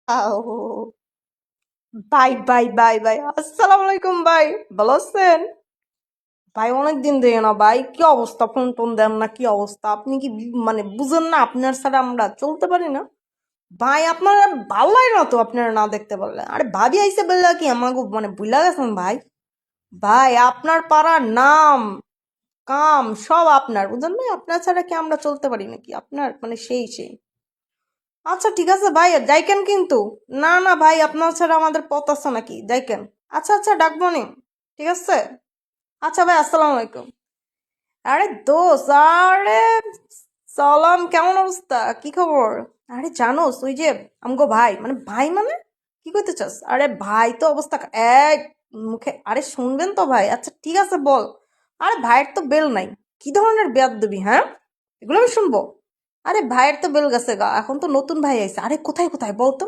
আও, ভাই ভাই ভাই ভাই আসসালামু আলাইকুম ভাই, ভালো আছেন? ভাই অনেকদিন ধরে না ভাই, কি অবস্থা? ফোন টোন দেন না, কি অবস্থা? আপনি কি মানে বুঝেন না আপনার ছাড়া আমরা চলতে পারি না? ভাই আপনার ভালো লাগে না তো আপনারা না দেখতে পারলে। আরে ভাবি আইসে বললে কি আমাকে মানে ভুলা গেছেন ভাই? ভাই আপনার পাড়ার নাম কাম সব আপনার, বুঝেন না? আপনার ছাড়া কি আমরা চলতে পারি নাকি? আপনার মানে সেই আচ্ছা ঠিক আছে ভাই, যাইকেন কিন্তু। না না ভাই, আপনার ছাড়া আমাদের পথ আছে নাকি? যাইকেন। আচ্ছা আচ্ছা, ডাকবো নি। ঠিক আছে। আচ্ছা ভাই, আসসালামু আলাইকুম। আরে দোষ, আরে সালাম, কেমন অবস্থা, কি খবর? আরে জানোস ওই যে আমগো ভাই, মানে ভাই মানে কি করতে চাস? আরে ভাই তো অবস্থা এক মুখে, আরে শুনবেন তো ভাই? আচ্ছা ঠিক আছে বল। আরে ভাইয়ের তো বেল নাই। কি ধরনের বেয়াদবি, হ্যাঁ? এগুলো আমি শুনবো? আরে ভাইয়ের তো বেল গেছে গা, এখন তো নতুন ভাই আইছে। আরে কোথায় কোথায় বলতো?